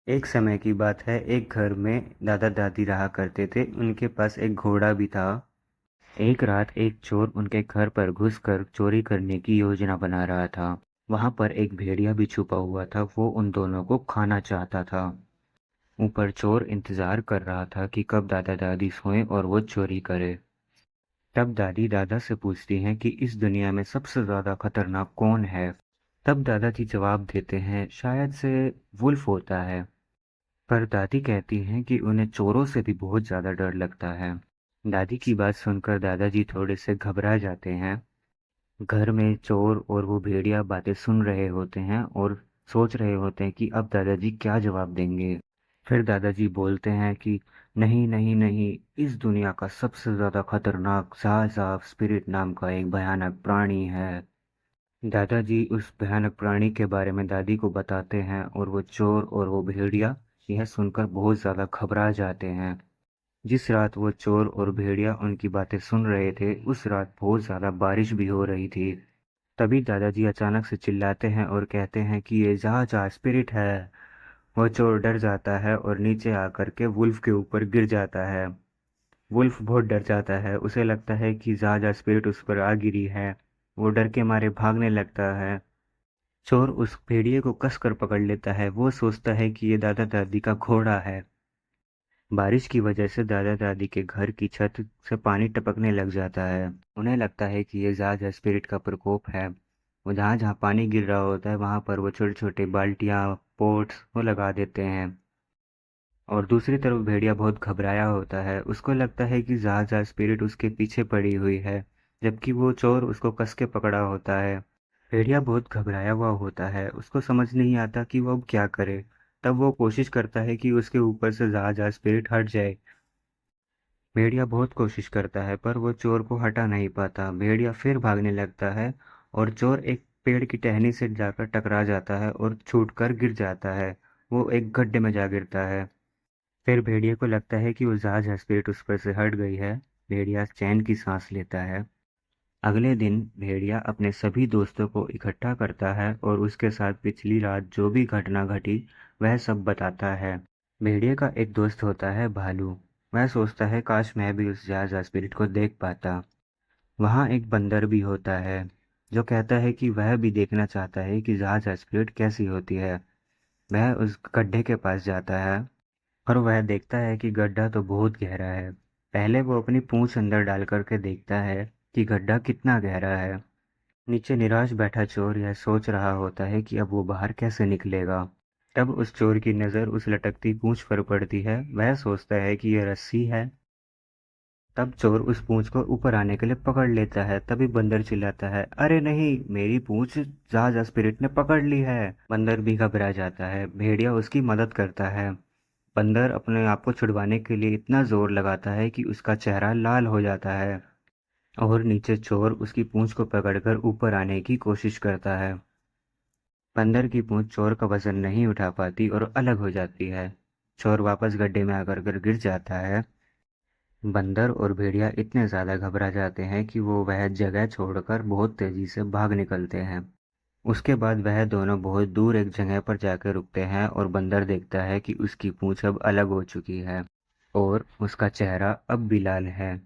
एक समय की बात है, एक घर में दादा-दादी रहा करते थे, उनके पास एक घोड़ा भी था। एक रात एक चोर उनके घर पर घुसकर चोरी करने की योजना बना रहा था। वहाँ पर एक भेड़िया भी छुपा हुआ था, वो उन दोनों को खाना चाहता था। ऊपर चोर इंतज़ार कर रहा था कि कब दादा-दादी सोएं और वो चोरी करे। तब दादी दादा से पूछती हैं कि इस दुनिया में सबसे ज़्यादा खतरनाक कौन है? तब दादाजी जवाब देते हैं, शायद से वुल्फ होता है। पर दादी कहती हैं कि उन्हें चोरों से भी बहुत ज़्यादा डर लगता है। दादी की बात सुनकर दादाजी थोड़े से घबरा जाते हैं। घर में चोर और वो भेड़िया बातें सुन रहे होते हैं और सोच रहे होते हैं कि अब दादाजी क्या जवाब देंगे। फिर दादाजी बोलते हैं कि नहीं नहीं नहीं, इस दुनिया का सबसे ज़्यादा खतरनाक साहब स्पिरिट नाम का एक भयानक प्राणी है। दादाजी उस भयानक प्राणी के बारे में दादी को बताते हैं और वो चोर और वो भेड़िया यह सुनकर बहुत ज़्यादा घबरा जाते हैं। जिस रात वो चोर और भेड़िया उनकी बातें सुन रहे थे, उस रात बहुत ज़्यादा बारिश भी हो रही थी। तभी दादाजी अचानक से चिल्लाते हैं और कहते हैं कि ये जा जा स्पिरिट है। वो चोर डर जाता है और नीचे आकर के वुल्फ के ऊपर गिर जाता है। वुल्फ बहुत डर जाता है, उसे लगता है कि जा जा स्पिरिट उस पर आ गिरी है। वो डर के मारे भागने लगता है। चोर उस भेड़िए को कसकर पकड़ लेता है। वो सोचता है कि ये दादा दादी का घोड़ा है। बारिश की वजह से दादा दादी के घर की छत से पानी टपकने लग जाता है। उन्हें लगता है कि ये ज़ाज़ा स्पिरिट का प्रकोप है। वो जहाँ जहाँ पानी गिर रहा होता है वहाँ पर वो छोटे छोटे बाल्टियाँ पोट्स वो लगा देते हैं। और दूसरी तरफ भेड़िया बहुत घबराया होता है, उसको लगता है कि ज़ाज़ा स्पिरिट उसके पीछे पड़ी हुई है, जबकि वो चोर उसको कस के पकड़ा होता है। भेड़िया बहुत घबराया हुआ होता है, उसको समझ नहीं आता कि वो अब क्या करे। तब वो कोशिश करता है कि उसके ऊपर से ज़ाज़ा स्पिरिट हट जाए। भेड़िया बहुत कोशिश करता है पर वो चोर को हटा नहीं पाता। भेड़िया फिर भागने लगता है और चोर एक पेड़ की टहनी से जाकर टकरा जाता है और छूटकर गिर जाता है। वो एक गड्ढे में जा गिरता है। फिर भेड़िए को लगता है कि वो जहाज स्पिरिट उस पर से हट गई है। भेड़िया चैन की सांस लेता है। अगले दिन भेड़िया अपने सभी दोस्तों को इकट्ठा करता है और उसके साथ पिछली रात जो भी घटना घटी वह सब बताता है। भेड़िए का एक दोस्त होता है भालू। वह सोचता है काश मैं भी उस जहाज स्पिरिट को देख पाता। वहाँ एक बंदर भी होता है जो कहता है कि वह भी देखना चाहता है कि जहाज स्पिरिट कैसी होती है। वह उस गड्ढे के पास जाता है और वह देखता है कि गड्ढा तो बहुत गहरा है। पहले वो अपनी पूंछ अंदर डाल करके देखता है कि गड्ढा कितना गहरा है। नीचे निराश बैठा चोर यह सोच रहा होता है कि अब वो बाहर कैसे निकलेगा। तब उस चोर की नज़र उस लटकती पूंछ पर पड़ती है। वह सोचता है कि यह रस्सी है। तब चोर उस पूंछ को ऊपर आने के लिए पकड़ लेता है। तभी बंदर चिल्लाता है, अरे नहीं, मेरी पूंछ जहाज स्पिरिट ने पकड़ ली है। बंदर भी घबरा जाता है। भेड़िया उसकी मदद करता है। बंदर अपने आप को छुड़वाने के लिए इतना जोर लगाता है कि उसका चेहरा लाल हो जाता है और नीचे चोर उसकी पूंछ को पकड़कर ऊपर आने की कोशिश करता है। बंदर की पूंछ चोर का वजन नहीं उठा पाती और अलग हो जाती है। चोर वापस गड्ढे में आकर कर गिर जाता है। बंदर और भेड़िया इतने ज़्यादा घबरा जाते हैं कि वो वह जगह छोड़कर बहुत तेज़ी से भाग निकलते हैं। उसके बाद वह दोनों बहुत दूर एक जगह पर जाकर रुकते हैं और बंदर देखता है कि उसकी पूंछ अब अलग हो चुकी है और उसका चेहरा अब भी लाल है।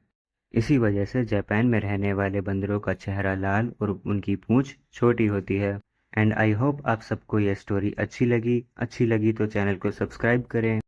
इसी वजह से जापान में रहने वाले बंदरों का चेहरा लाल और उनकी पूंछ छोटी होती है। एंड आई होप आप सबको यह स्टोरी अच्छी लगी तो चैनल को सब्सक्राइब करें।